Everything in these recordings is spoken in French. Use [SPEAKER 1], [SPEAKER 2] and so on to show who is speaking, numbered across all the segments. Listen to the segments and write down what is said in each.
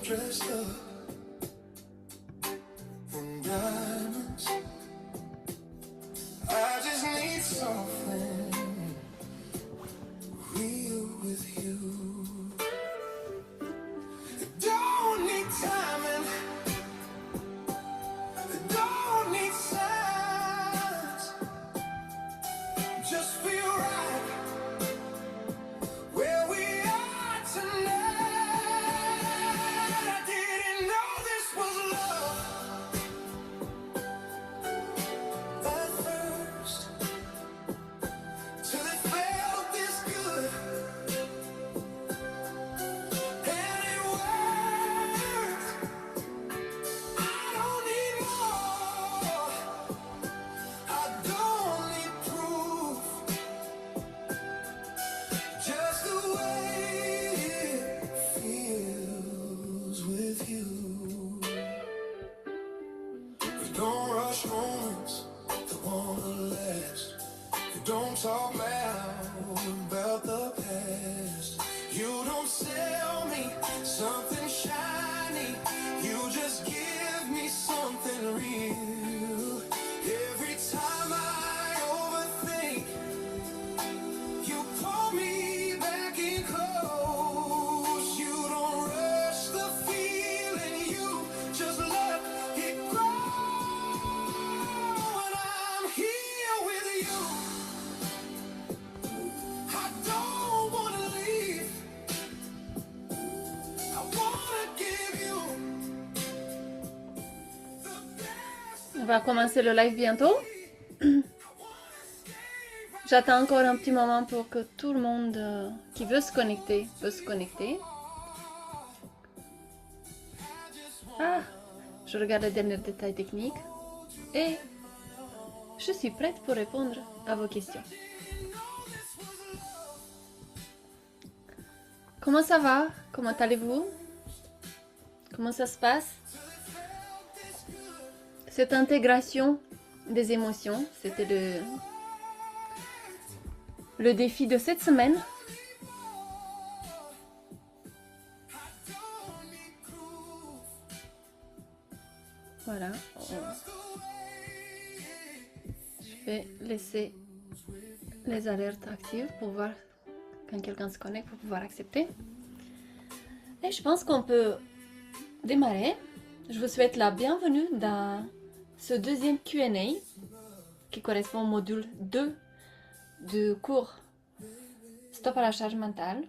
[SPEAKER 1] dressed up in diamonds. I just need something real with you. Don't need timing, don't need signs. Just feel right where we are tonight. I didn't know this was love at first, till it felt this good, and it worked. I don't need more, I don't need proof, just the way it feels with you. We don't rush moments that wanna last. We don't talk loud about the past. You don't sell me something shiny, you just give me something real. Every time I overthink, you pull me back in close. You don't rush the feeling, you just let it grow. And I'm here with you, I don't wanna leave, I wanna give you the best.
[SPEAKER 2] On va commencer le live bientôt. J'attends encore un petit moment pour que tout le monde qui veut se connecter peut se connecter. Ah, je regarde les derniers détails techniques et je suis prête pour répondre à vos questions. Comment ça va? Comment allez-vous? Comment ça se passe? Cette intégration des émotions, c'était le défi de cette semaine. Voilà. Je vais laisser les alertes actives pour voir quand quelqu'un se connecte pour pouvoir accepter. Et je pense qu'on peut démarrer. Je vous souhaite la bienvenue dans ce deuxième Q&A qui correspond au module 2 du cours Stop à la charge mentale.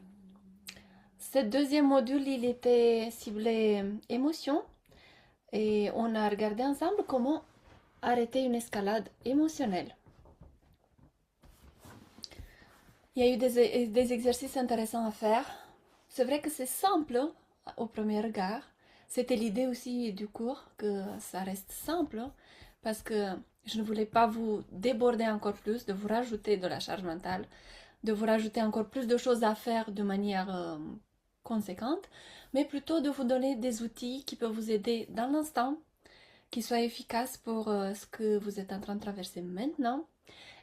[SPEAKER 2] Ce deuxième module, il était ciblé émotion et on a regardé ensemble comment arrêter une escalade émotionnelle. Il y a eu des exercices intéressants à faire. C'est vrai que c'est simple au premier regard. C'était l'idée aussi du cours, que ça reste simple, parce que je ne voulais pas vous déborder encore plus, de vous rajouter de la charge mentale, de vous rajouter encore plus de choses à faire de manière conséquente, mais plutôt de vous donner des outils qui peuvent vous aider dans l'instant, qui soient efficaces pour ce que vous êtes en train de traverser maintenant.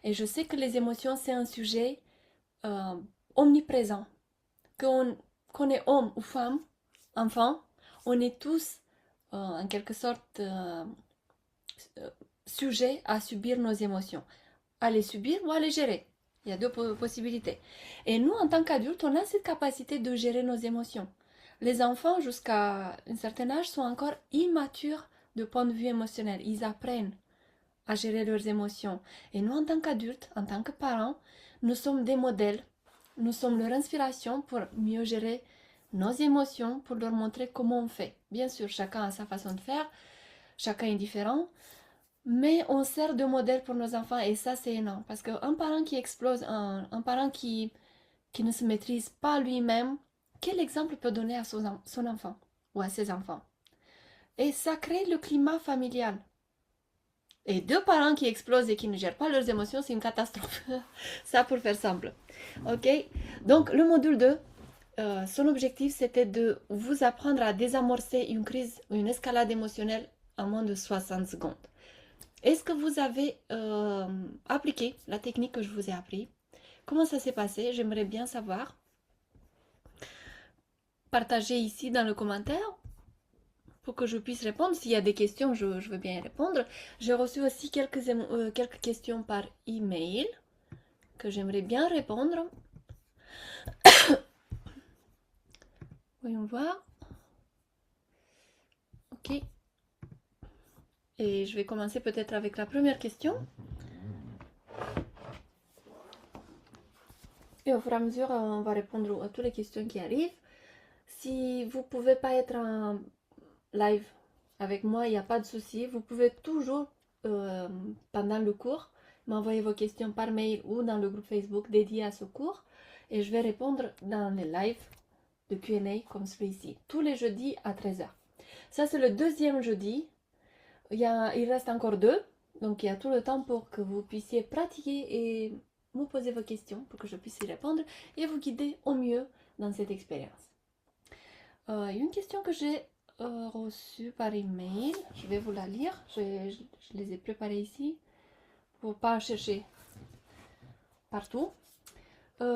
[SPEAKER 2] Et je sais que les émotions, c'est un sujet omniprésent, qu'on est homme ou femme, enfant, on est tous en quelque sorte sujets à subir nos émotions, à les subir ou à les gérer. Il y a deux possibilités. Et nous, en tant qu'adultes, on a cette capacité de gérer nos émotions. Les enfants, jusqu'à un certain âge, sont encore immatures de point de vue émotionnel. Ils apprennent à gérer leurs émotions. Et nous, en tant qu'adultes, en tant que parents, nous sommes des modèles. Nous sommes leur inspiration pour mieux gérer nos émotions, pour leur montrer comment on fait. Bien sûr, chacun a sa façon de faire, chacun est différent, mais on sert de modèle pour nos enfants et ça, c'est énorme. Parce qu'un parent qui explose, un parent qui ne se maîtrise pas lui-même, quel exemple peut donner à son enfant ou à ses enfants? Et ça crée le climat familial. Et deux parents qui explosent et qui ne gèrent pas leurs émotions, c'est une catastrophe. Ça pour faire simple. Ok? Donc le module 2, son objectif c'était de vous apprendre à désamorcer une crise ou une escalade émotionnelle en moins de 60 secondes. Est-ce que vous avez appliqué la technique que je vous ai appris? Comment ça s'est passé? J'aimerais bien savoir. Partagez ici dans le commentaire pour que je puisse répondre. S'il y a des questions, je veux bien y répondre. J'ai reçu aussi quelques questions par email que j'aimerais bien répondre. Voyons voir. Ok. Et je vais commencer peut-être avec la première question. Et au fur et à mesure, on va répondre à toutes les questions qui arrivent. Si vous ne pouvez pas être en live avec moi, il n'y a pas de souci. Vous pouvez toujours, pendant le cours, m'envoyer vos questions par mail ou dans le groupe Facebook dédié à ce cours. Et je vais répondre dans les lives de Q&A comme celui-ci, tous les jeudis à 13h. Ça, c'est le deuxième jeudi. Il reste encore 2. Donc, il y a tout le temps pour que vous puissiez pratiquer et me poser vos questions pour que je puisse y répondre et vous guider au mieux dans cette expérience. Une question que j'ai reçue par email, je vais vous la lire. Je les ai préparées ici pour ne pas chercher partout. Il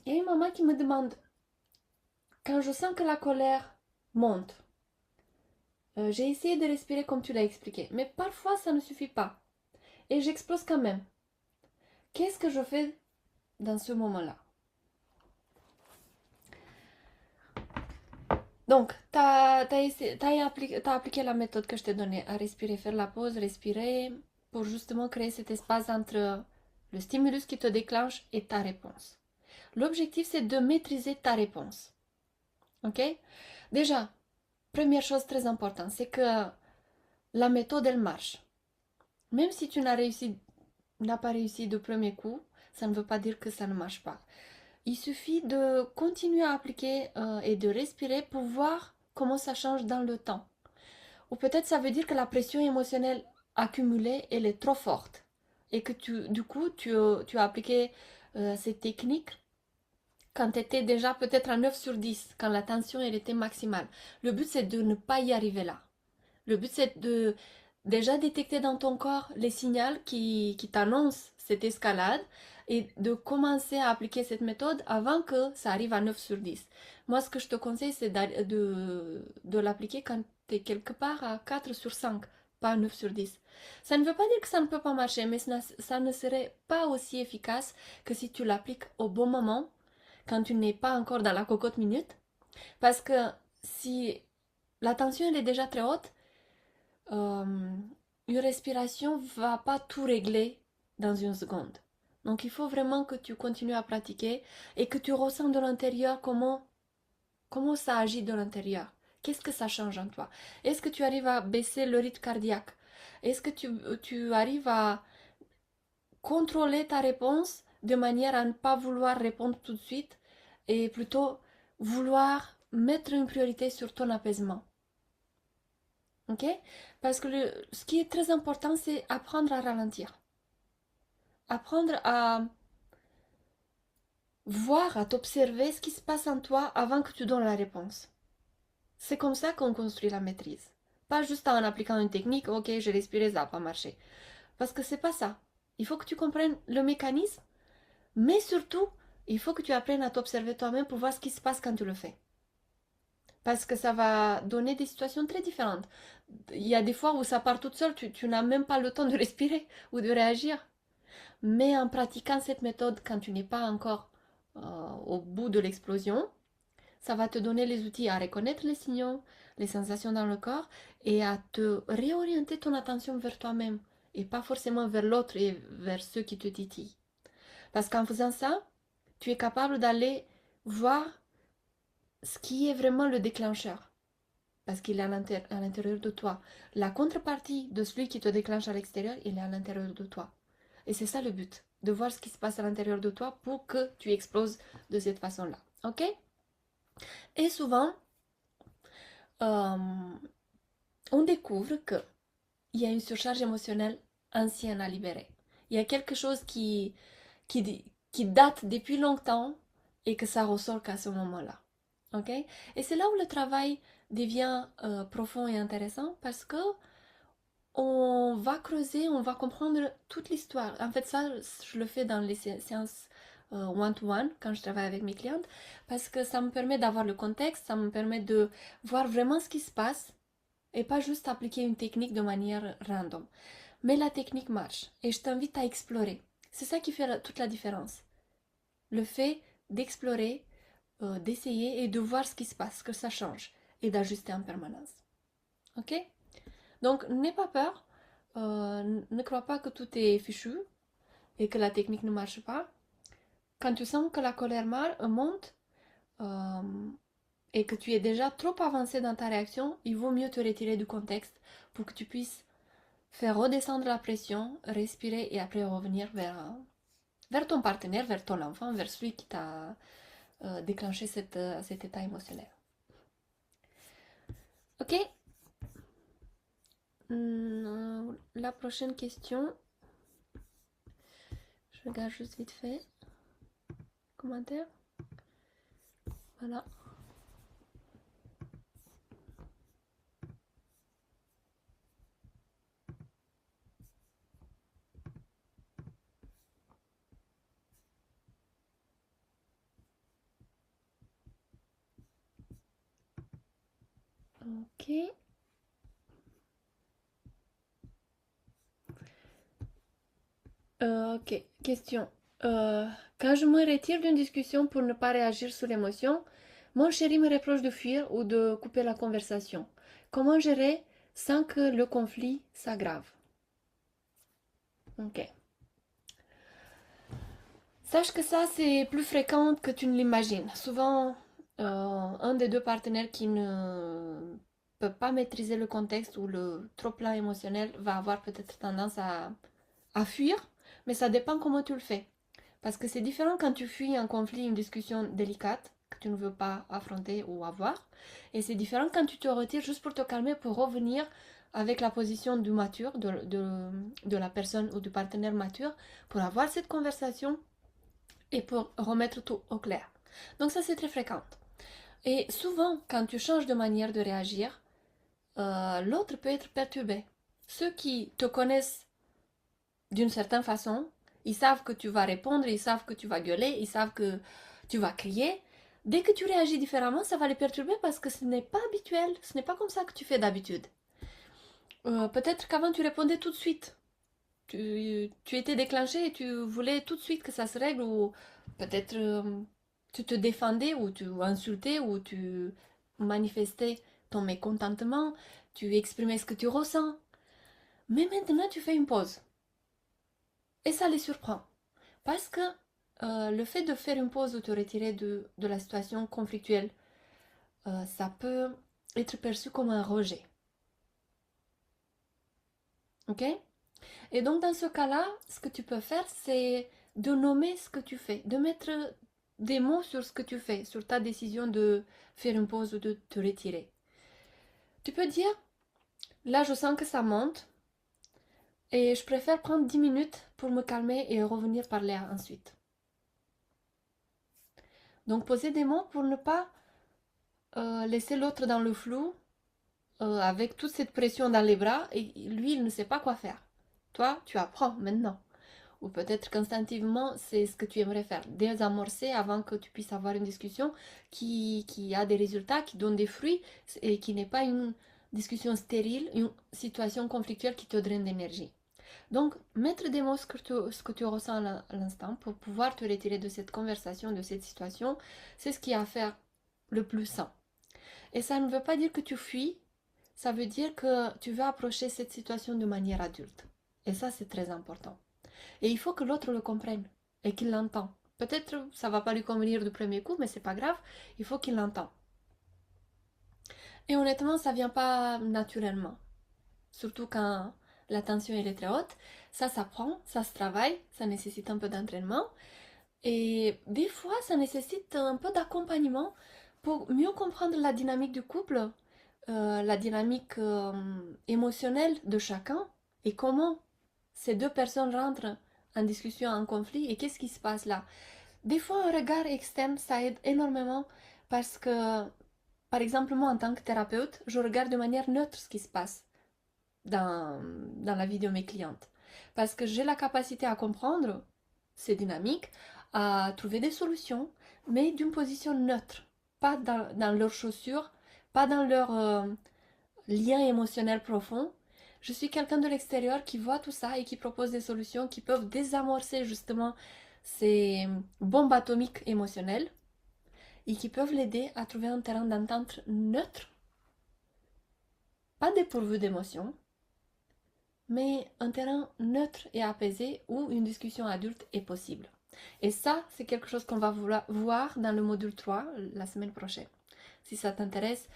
[SPEAKER 2] y a une maman qui me demande, quand je sens que la colère monte, j'ai essayé de respirer comme tu l'as expliqué, mais parfois ça ne suffit pas et j'explose quand même. Qu'est-ce que je fais dans ce moment-là? Donc, t'as appliqué la méthode que je t'ai donnée à respirer, faire la pause, respirer, pour justement créer cet espace entre le stimulus qui te déclenche et ta réponse. L'objectif, c'est de maîtriser ta réponse. Ok? Déjà, première chose très importante, c'est que la méthode, elle marche. Même si tu n'as pas réussi de premier coup, ça ne veut pas dire que ça ne marche pas. Il suffit de continuer à appliquer et de respirer pour voir comment ça change dans le temps. Ou peut-être ça veut dire que la pression émotionnelle accumulée, elle est trop forte. Et que du coup, tu as appliqué cette technique quand tu étais déjà peut-être à 9 sur 10, quand la tension elle était maximale. Le but, c'est de ne pas y arriver là. Le but, c'est de déjà détecter dans ton corps les signaux qui t'annoncent cette escalade et de commencer à appliquer cette méthode avant que ça arrive à 9 sur 10. Moi, ce que je te conseille, c'est de l'appliquer quand tu es quelque part à 4 sur 5, pas à 9 sur 10. Ça ne veut pas dire que ça ne peut pas marcher, mais ça ne serait pas aussi efficace que si tu l'appliques au bon moment, quand tu n'es pas encore dans la cocotte minute. Parce que si la tension elle est déjà très haute, une respiration va pas tout régler dans une seconde. Donc il faut vraiment que tu continues à pratiquer et que tu ressens de l'intérieur comment ça agit de l'intérieur. Qu'est-ce que ça change en toi? Est-ce que tu arrives à baisser le rythme cardiaque? Est-ce que tu arrives à contrôler ta réponse de manière à ne pas vouloir répondre tout de suite et plutôt vouloir mettre une priorité sur ton apaisement? Ok? Parce que ce qui est très important, c'est apprendre à ralentir. Apprendre à voir, à t'observer ce qui se passe en toi avant que tu donnes la réponse. C'est comme ça qu'on construit la maîtrise. Pas juste en appliquant une technique, ok, j'ai respiré, ça n'a pas marché. Parce que c'est pas ça. Il faut que tu comprennes le mécanisme, mais surtout, il faut que tu apprennes à t'observer toi-même pour voir ce qui se passe quand tu le fais. Parce que ça va donner des situations très différentes. Il y a des fois où ça part toute seule, tu n'as même pas le temps de respirer ou de réagir. Mais en pratiquant cette méthode quand tu n'es pas encore au bout de l'explosion, ça va te donner les outils à reconnaître les signaux, les sensations dans le corps et à te réorienter ton attention vers toi-même et pas forcément vers l'autre et vers ceux qui te titillent. Parce qu'en faisant ça, tu es capable d'aller voir ce qui est vraiment le déclencheur. Parce qu'il est à l'intérieur de toi. La contrepartie de celui qui te déclenche à l'extérieur, il est à l'intérieur de toi. Et c'est ça le but, de voir ce qui se passe à l'intérieur de toi pour que tu exploses de cette façon-là. Ok? Et souvent, on découvre qu'il y a une surcharge émotionnelle ancienne à libérer. Il y a quelque chose qui date depuis longtemps et que ça ressort qu'à ce moment-là. Ok? Et c'est là où le travail devient profond et intéressant parce que on va creuser, on va comprendre toute l'histoire. En fait, ça, je le fais dans les séances one-to-one quand je travaille avec mes clientes parce que ça me permet d'avoir le contexte, ça me permet de voir vraiment ce qui se passe et pas juste appliquer une technique de manière random. Mais la technique marche et je t'invite à explorer. C'est ça qui fait toute la différence. Le fait d'explorer, d'essayer et de voir ce qui se passe, que ça change et d'ajuster en permanence. Ok? Donc n'aie pas peur, ne crois pas que tout est fichu et que la technique ne marche pas. Quand tu sens que la colère monte euh, et que tu es déjà trop avancé dans ta réaction, il vaut mieux te retirer du contexte pour que tu puisses faire redescendre la pression, respirer et après revenir vers ton partenaire, vers ton enfant, vers celui qui t'a déclenché cet état émotionnel. Ok. La prochaine question, je regarde juste vite fait. Commentaire. Voilà. Ok. Ok. Question. Quand je me retire d'une discussion pour ne pas réagir sous l'émotion, mon chéri me reproche de fuir ou de couper la conversation. Comment gérer sans que le conflit s'aggrave? Ok. Sache que ça, c'est plus fréquent que tu ne l'imagines. Souvent, un des deux partenaires qui ne peut pas maîtriser le contexte ou le trop-plein émotionnel va avoir peut-être tendance à fuir, mais ça dépend comment tu le fais. Parce que c'est différent quand tu fuis un conflit, une discussion délicate que tu ne veux pas affronter ou avoir. Et c'est différent quand tu te retires juste pour te calmer, pour revenir avec la position du mature, de la personne ou du partenaire mature, pour avoir cette conversation et pour remettre tout au clair. Donc ça, c'est très fréquent. Et souvent, quand tu changes de manière de réagir, l'autre peut être perturbé. Ceux qui te connaissent d'une certaine façon, ils savent que tu vas répondre, ils savent que tu vas gueuler, ils savent que tu vas crier. Dès que tu réagis différemment, ça va les perturber parce que ce n'est pas habituel, ce n'est pas comme ça que tu fais d'habitude. Peut-être qu'avant tu répondais tout de suite. Tu étais déclenché et tu voulais tout de suite que ça se règle ou peut-être tu te défendais ou tu insultais ou tu manifestais ton mécontentement, tu exprimais ce que tu ressens. Mais maintenant tu fais une pause et ça les surprend parce que le fait de faire une pause ou te retirer de la situation conflictuelle, ça peut être perçu comme un rejet. Ok? Et donc dans ce cas-là, ce que tu peux faire, c'est de nommer ce que tu fais, de mettre des mots sur ce que tu fais, sur ta décision de faire une pause ou de te retirer. Tu peux dire, là je sens que ça monte et je préfère prendre 10 minutes pour me calmer et revenir parler ensuite. Donc poser des mots pour ne pas laisser l'autre dans le flou avec toute cette pression dans les bras et lui il ne sait pas quoi faire. Toi, tu apprends maintenant. Ou peut-être qu'instinctivement, c'est ce que tu aimerais faire. Désamorcer avant que tu puisses avoir une discussion qui a des résultats, qui donne des fruits et qui n'est pas une discussion stérile, une situation conflictuelle qui te draine d'énergie. Donc, mettre des mots ce que tu ressens à l'instant pour pouvoir te retirer de cette conversation, de cette situation, c'est ce qui a à faire le plus sain. Et ça ne veut pas dire que tu fuis, ça veut dire que tu veux approcher cette situation de manière adulte. Et ça, c'est très important. Et il faut que l'autre le comprenne et qu'il l'entende. Peut-être ça va pas lui convenir du premier coup, mais c'est pas grave, il faut qu'il l'entende. Et honnêtement, ça vient pas naturellement. Surtout quand la tension elle est très haute. Ça s'apprend, ça se travaille, ça nécessite un peu d'entraînement. Et des fois, ça nécessite un peu d'accompagnement pour mieux comprendre la dynamique du couple, la dynamique émotionnelle de chacun et comment ces deux personnes rentrent en discussion, en conflit et qu'est-ce qui se passe là. Des fois, un regard externe, ça aide énormément parce que, par exemple, moi, en tant que thérapeute, je regarde de manière neutre ce qui se passe dans la vie de mes clientes. Parce que j'ai la capacité à comprendre ces dynamiques, à trouver des solutions, mais d'une position neutre, pas dans leurs chaussures, pas dans leur lien émotionnel profond. Je suis quelqu'un de l'extérieur qui voit tout ça et qui propose des solutions qui peuvent désamorcer justement ces bombes atomiques émotionnelles et qui peuvent l'aider à trouver un terrain d'entente neutre, pas dépourvu d'émotions, mais un terrain neutre et apaisé où une discussion adulte est possible. Et ça, c'est quelque chose qu'on va voir dans le module 3 la semaine prochaine. Si ça t'intéresse,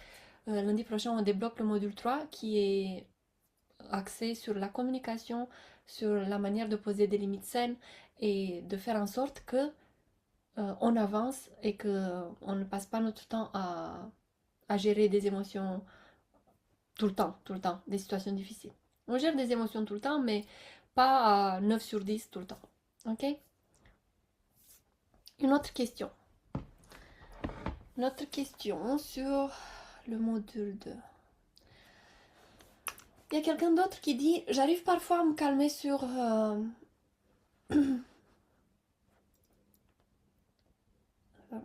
[SPEAKER 2] lundi prochain, on débloque le module 3 qui est axé sur la communication, sur la manière de poser des limites saines et de faire en sorte que on avance et qu'on ne passe pas notre temps à gérer des émotions tout le temps, des situations difficiles. On gère des émotions tout le temps, mais pas à 9 sur 10 tout le temps. Ok? Une autre question. Une autre question sur le module 2. Il y a quelqu'un d'autre qui dit « J'arrive parfois à me calmer sur...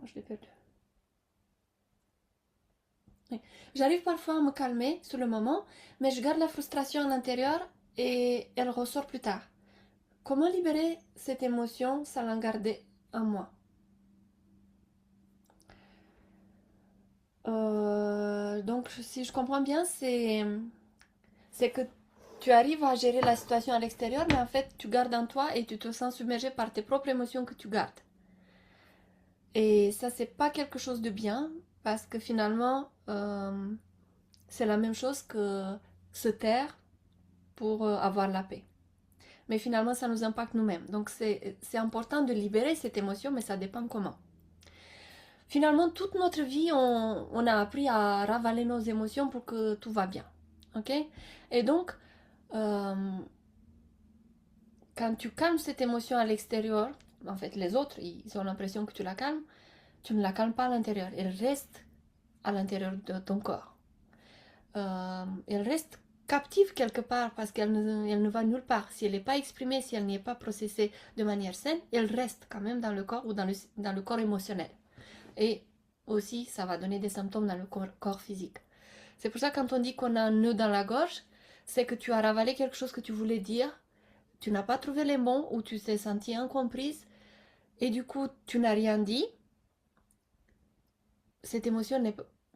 [SPEAKER 2] je l'ai perdu. Oui. J'arrive parfois à me calmer sur le moment, mais je garde la frustration à l'intérieur et elle ressort plus tard. Comment libérer cette émotion sans la garder en moi ?» Donc, si je comprends bien, c'est que tu arrives à gérer la situation à l'extérieur, mais en fait, tu gardes en toi et tu te sens submergé par tes propres émotions que tu gardes. Et ça, c'est pas quelque chose de bien, parce que finalement, c'est la même chose que se taire pour avoir la paix. Mais finalement, ça nous impacte nous-mêmes. Donc, c'est important de libérer cette émotion, mais ça dépend comment. Finalement, toute notre vie, on a appris à ravaler nos émotions pour que tout va bien. Ok? Et donc, quand tu calmes cette émotion à l'extérieur, en fait, les autres, ils ont l'impression que tu la calmes, tu ne la calmes pas à l'intérieur. Elle reste à l'intérieur de ton corps. Elle reste captive quelque part parce qu'elle ne va nulle part. Si elle n'est pas exprimée, si elle n'est pas processée de manière saine, elle reste quand même dans le corps ou dans le corps émotionnel. Et aussi, ça va donner des symptômes dans le corps physique. C'est pour ça que quand on dit qu'on a un nœud dans la gorge, c'est que tu as ravalé quelque chose que tu voulais dire, tu n'as pas trouvé les mots ou tu t'es sentie incomprise et du coup, tu n'as rien dit. Cette émotion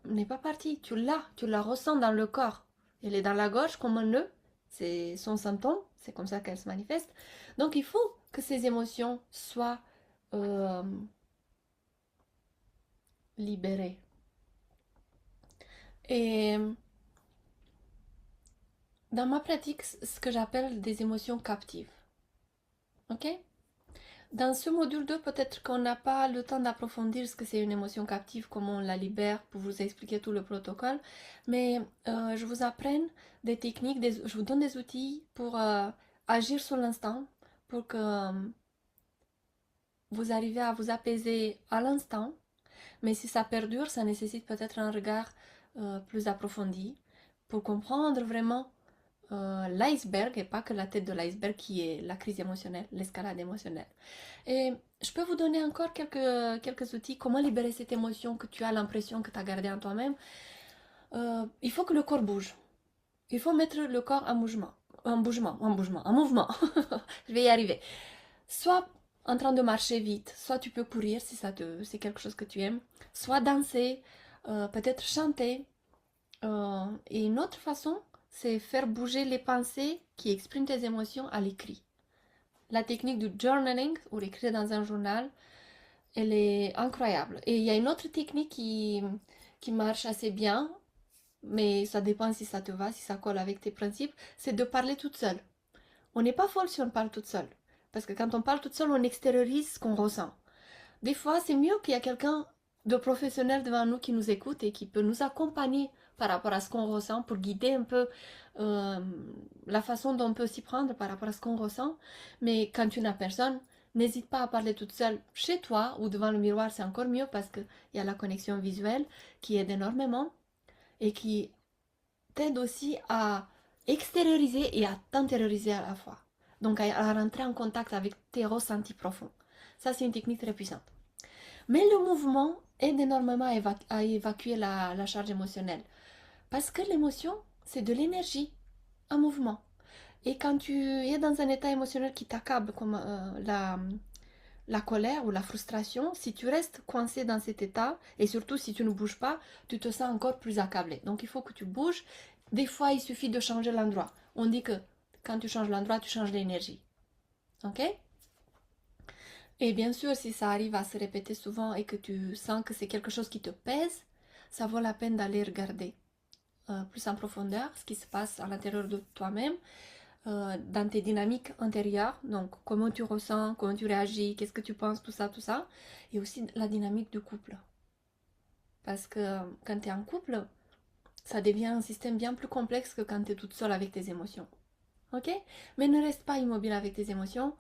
[SPEAKER 2] n'est pas partie, tu la ressens dans le corps. Elle est dans la gorge comme un nœud, c'est son symptôme, c'est comme ça qu'elle se manifeste. Donc il faut que ces émotions soient libérées. Et dans ma pratique, ce que j'appelle des émotions captives. Ok? Dans ce module 2, peut-être qu'on n'a pas le temps d'approfondir ce que c'est une émotion captive, comment on la libère, pour vous expliquer tout le protocole. Mais je vous apprends des techniques, je vous donne des outils pour agir sur l'instant, pour que vous arrivez à vous apaiser à l'instant. Mais si ça perdure, ça nécessite peut-être un regard plus approfondi pour comprendre vraiment l'iceberg et pas que la tête de l'iceberg qui est la crise émotionnelle, l'escalade émotionnelle. Et je peux vous donner encore quelques outils, comment libérer cette émotion que tu as l'impression que tu as gardée en toi-même. Il faut que le corps bouge. Il faut mettre le corps en mouvement. Je vais y arriver. Soit en train de marcher vite, soit tu peux courir si c'est quelque chose que tu aimes, soit danser, peut-être chanter. Et une autre façon, c'est faire bouger les pensées qui expriment tes émotions à l'écrit. La technique du journaling, ou écrire dans un journal, elle est incroyable. Et il y a une autre technique qui marche assez bien, mais ça dépend si ça te va, si ça colle avec tes principes, c'est de parler toute seule. On n'est pas folle si on parle toute seule. Parce que quand on parle toute seule, on extériorise ce qu'on ressent. Des fois, c'est mieux qu'il y a quelqu'un de professionnel devant nous qui nous écoute et qui peut nous accompagner par rapport à ce qu'on ressent pour guider un peu la façon dont on peut s'y prendre par rapport à ce qu'on ressent. Mais quand tu n'as personne, n'hésite pas à parler toute seule chez toi ou devant le miroir, c'est encore mieux parce qu'il y a la connexion visuelle qui aide énormément et qui t'aide aussi à extérioriser et à t'intérioriser à la fois. Donc à rentrer en contact avec tes ressentis profonds. Ça, c'est une technique très puissante. Mais le mouvement aide énormément à évacuer la charge émotionnelle. Parce que l'émotion, c'est de l'énergie en mouvement. Et quand tu es dans un état émotionnel qui t'accable, comme la colère ou la frustration, si tu restes coincé dans cet état, et surtout si tu ne bouges pas, tu te sens encore plus accablé. Donc il faut que tu bouges. Des fois, il suffit de changer l'endroit. On dit que quand tu changes l'endroit, tu changes l'énergie. Ok? Et bien sûr, si ça arrive à se répéter souvent et que tu sens que c'est quelque chose qui te pèse, ça vaut la peine d'aller regarder plus en profondeur ce qui se passe à l'intérieur de toi-même, dans tes dynamiques intérieures, donc comment tu ressens, comment tu réagis, qu'est-ce que tu penses, tout ça, et aussi la dynamique du couple. Parce que quand tu es en couple, ça devient un système bien plus complexe que quand tu es toute seule avec tes émotions. Ok? Mais ne reste pas immobile avec tes émotions,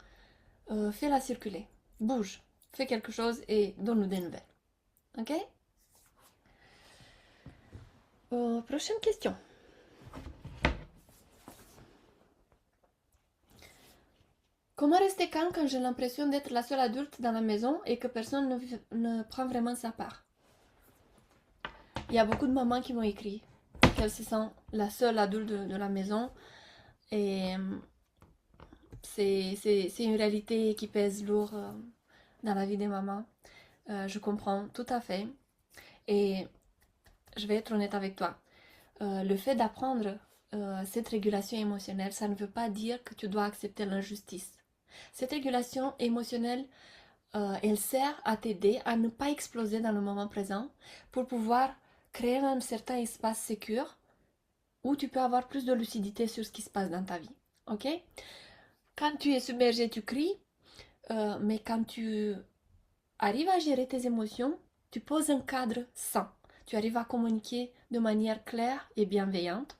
[SPEAKER 2] fais-la circuler, bouge, fais quelque chose et donne-nous des nouvelles. Ok? Prochaine question. Comment rester calme quand j'ai l'impression d'être la seule adulte dans la maison et que personne ne prend vraiment sa part? Il y a beaucoup de mamans qui m'ont écrit qu'elles se sentent la seule adulte de la maison et c'est une réalité qui pèse lourd dans la vie des mamans. Je comprends tout à fait et je vais être honnête avec toi. Le fait d'apprendre cette régulation émotionnelle, ça ne veut pas dire que tu dois accepter l'injustice. Cette régulation émotionnelle, elle sert à t'aider à ne pas exploser dans le moment présent pour pouvoir créer un certain espace sécur où tu peux avoir plus de lucidité sur ce qui se passe dans ta vie. Ok? Quand tu es submergé, tu cries, mais quand tu arrives à gérer tes émotions, tu poses un cadre sain. Tu arrives à communiquer de manière claire et bienveillante.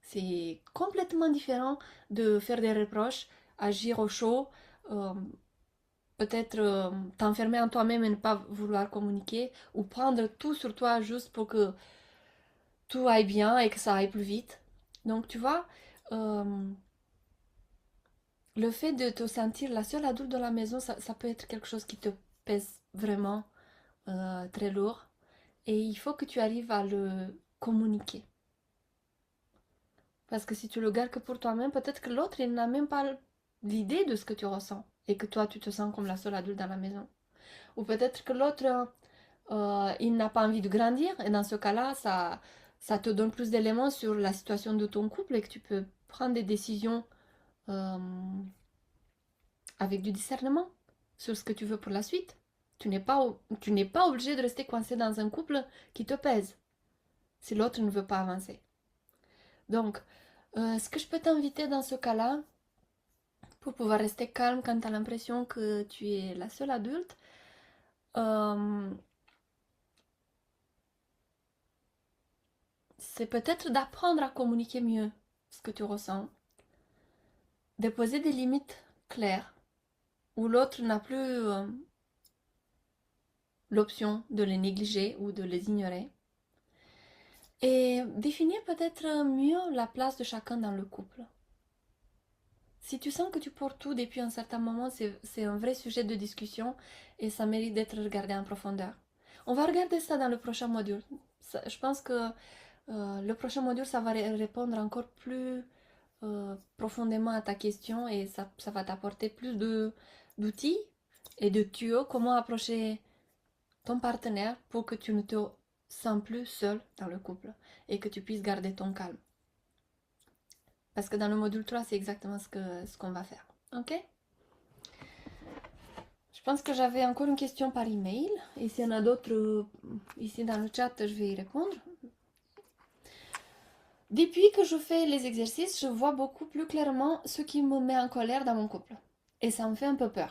[SPEAKER 2] C'est complètement différent de faire des reproches, agir au chaud, euh, peut-être t'enfermer en toi-même et ne pas vouloir communiquer, ou prendre tout sur toi juste pour que tout aille bien et que ça aille plus vite. Donc tu vois, euh, le fait de te sentir la seule adulte de la maison, ça peut être quelque chose qui te pèse vraiment très lourd. Et il faut que tu arrives à le communiquer. Parce que si tu le gardes que pour toi-même, peut-être que l'autre, il n'a même pas l'idée de ce que tu ressens. Et que toi, tu te sens comme la seule adulte dans la maison. Ou peut-être que l'autre, il n'a pas envie de grandir. Et dans ce cas-là, ça te donne plus d'éléments sur la situation de ton couple et que tu peux prendre des décisions euh, avec du discernement sur ce que tu veux pour la suite. Tu n'es pas obligé de rester coincé dans un couple qui te pèse si l'autre ne veut pas avancer. Donc, ce que je peux t'inviter dans ce cas-là, pour pouvoir rester calme quand tu as l'impression que tu es la seule adulte, euh, c'est peut-être d'apprendre à communiquer mieux ce que tu ressens, de poser des limites claires, où l'autre n'a plus l'option de les négliger ou de les ignorer, et définir peut-être mieux la place de chacun dans le couple. Si tu sens que tu portes tout depuis un certain moment, c'est un vrai sujet de discussion et ça mérite d'être regardé en profondeur. On va regarder ça dans le prochain module. Je pense que le prochain module, ça va répondre encore plus profondément à ta question et ça va t'apporter plus d'outils et de tuyaux comment approcher ton partenaire pour que tu ne te sens plus seul dans le couple et que tu puisses garder ton calme. Parce que dans le module 3, c'est exactement ce qu'on va faire. Ok? Je pense que j'avais encore une question par email. Et s'il y en a d'autres ici dans le chat, je vais y répondre. Depuis que je fais les exercices, je vois beaucoup plus clairement ce qui me met en colère dans mon couple. Et ça me fait un peu peur.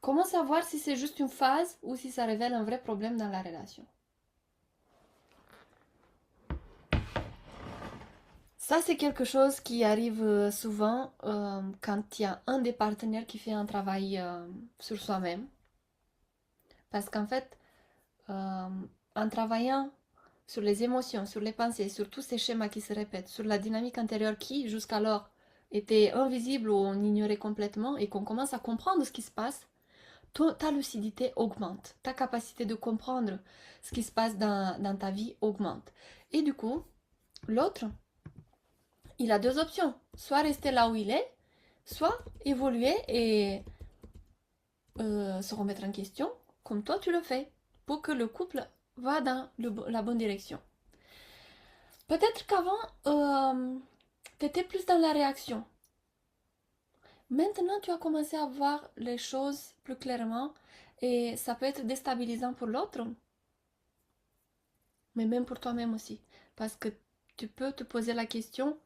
[SPEAKER 2] Comment savoir si c'est juste une phase ou si ça révèle un vrai problème dans la relation? Ça, c'est quelque chose qui arrive souvent quand il y a un des partenaires qui fait un travail sur soi-même. Parce qu'en fait, en travaillant sur les émotions, sur les pensées, sur tous ces schémas qui se répètent, sur la dynamique intérieure qui, jusqu'alors, était invisible ou on ignorait complètement et qu'on commence à comprendre ce qui se passe, ta lucidité augmente, ta capacité de comprendre ce qui se passe dans ta vie augmente. Et du coup, l'autre, il a deux options. Soit rester là où il est, soit évoluer et se remettre en question, comme toi tu le fais, pour que le couple va dans la bonne direction. Peut-être qu'avant, tu étais plus dans la réaction. Maintenant, tu as commencé à voir les choses plus clairement et ça peut être déstabilisant pour l'autre, mais même pour toi-même aussi. Parce que tu peux te poser la question,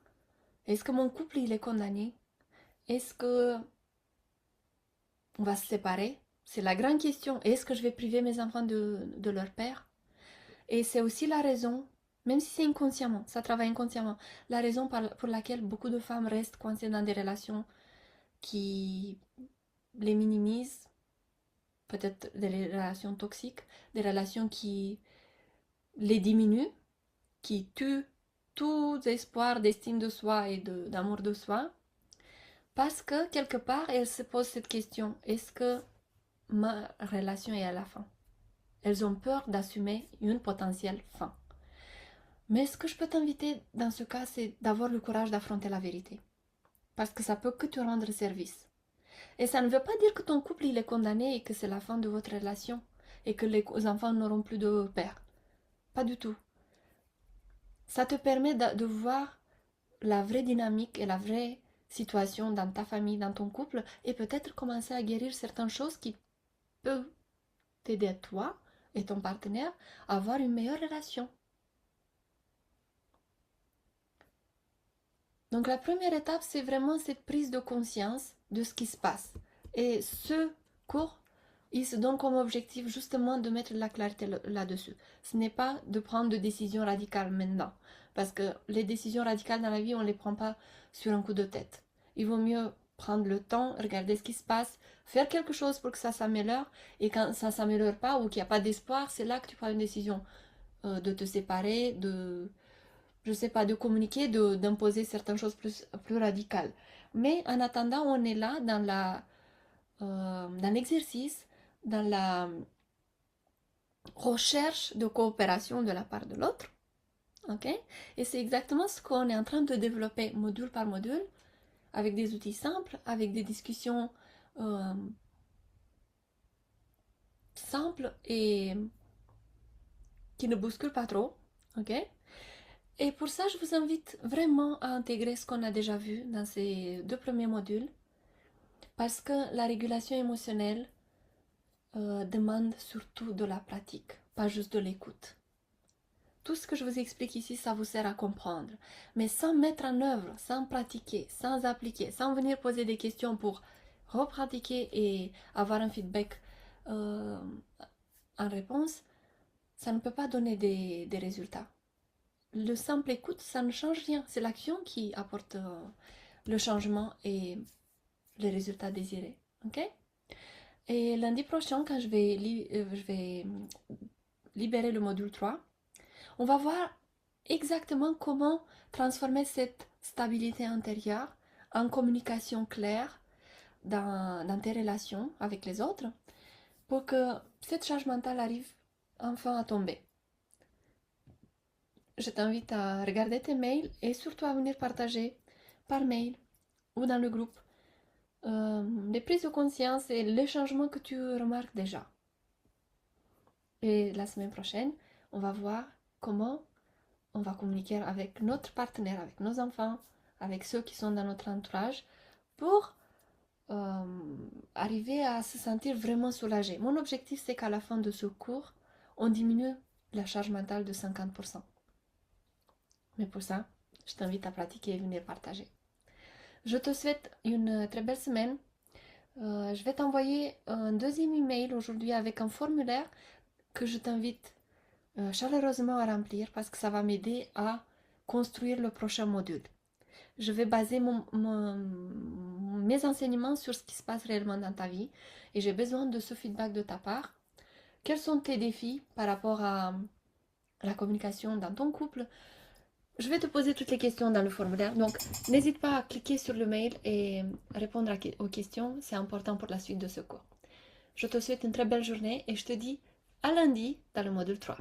[SPEAKER 2] est-ce que mon couple il est condamné? Est-ce que on va se séparer? C'est la grande question. Est-ce que je vais priver mes enfants de leur père? Et c'est aussi la raison, même si c'est inconsciemment, ça travaille inconsciemment, la raison pour laquelle beaucoup de femmes restent coincées dans des relations qui les minimisent, peut-être des relations toxiques, des relations qui les diminuent, qui tuent tout espoir d'estime de soi et d'amour de soi, parce que quelque part, elles se posent cette question, est-ce que ma relation est à la fin? Elles ont peur d'assumer une potentielle fin. Mais ce que je peux t'inviter dans ce cas, c'est d'avoir le courage d'affronter la vérité. Parce que ça peut que te rendre service. Et ça ne veut pas dire que ton couple il est condamné et que c'est la fin de votre relation et que les enfants n'auront plus de père. Pas du tout. Ça te permet de voir la vraie dynamique et la vraie situation dans ta famille, dans ton couple et peut-être commencer à guérir certaines choses qui peuvent t'aider toi et ton partenaire à avoir une meilleure relation. Donc la première étape, c'est vraiment cette prise de conscience de ce qui se passe. Et ce cours, il se donne comme objectif justement de mettre de la clarté là-dessus. Ce n'est pas de prendre de décisions radicales maintenant. Parce que les décisions radicales dans la vie, on ne les prend pas sur un coup de tête. Il vaut mieux prendre le temps, regarder ce qui se passe, faire quelque chose pour que ça s'améliore. Et quand ça ne s'améliore pas ou qu'il n'y a pas d'espoir, c'est là que tu prends une décision de te séparer, de je sais pas, de communiquer, d'imposer certaines choses plus radicales. Mais en attendant, on est là dans l'exercice, dans la recherche de coopération de la part de l'autre. Ok? Et c'est exactement ce qu'on est en train de développer module par module, avec des outils simples, avec des discussions euh, simples et qui ne bousculent pas trop. Ok? Et pour ça, je vous invite vraiment à intégrer ce qu'on a déjà vu dans ces deux premiers modules, parce que la régulation émotionnelle demande surtout de la pratique, pas juste de l'écoute. Tout ce que je vous explique ici, ça vous sert à comprendre. Mais sans mettre en œuvre, sans pratiquer, sans appliquer, sans venir poser des questions pour repratiquer et avoir un feedback euh, en réponse, ça ne peut pas donner des résultats. Le simple écoute, ça ne change rien. C'est l'action qui apporte le changement et les résultats désirés. Ok? Et lundi prochain, quand je vais libérer le module 3, on va voir exactement comment transformer cette stabilité intérieure en communication claire dans tes relations avec les autres pour que cette charge mentale arrive enfin à tomber. Je t'invite à regarder tes mails et surtout à venir partager par mail ou dans le groupe les prises de conscience et les changements que tu remarques déjà. Et la semaine prochaine, on va voir comment on va communiquer avec notre partenaire, avec nos enfants, avec ceux qui sont dans notre entourage, pour arriver à se sentir vraiment soulagé. Mon objectif, c'est qu'à la fin de ce cours, on diminue la charge mentale de 50%. Mais pour ça, je t'invite à pratiquer et venir partager. Je te souhaite une très belle semaine. Je vais t'envoyer un deuxième email aujourd'hui avec un formulaire que je t'invite chaleureusement à remplir parce que ça va m'aider à construire le prochain module. Je vais baser mes enseignements sur ce qui se passe réellement dans ta vie et j'ai besoin de ce feedback de ta part. Quels sont tes défis par rapport à la communication dans ton couple? Je vais te poser toutes les questions dans le formulaire, donc n'hésite pas à cliquer sur le mail et répondre aux questions, c'est important pour la suite de ce cours. Je te souhaite une très belle journée et je te dis à lundi dans le module 3.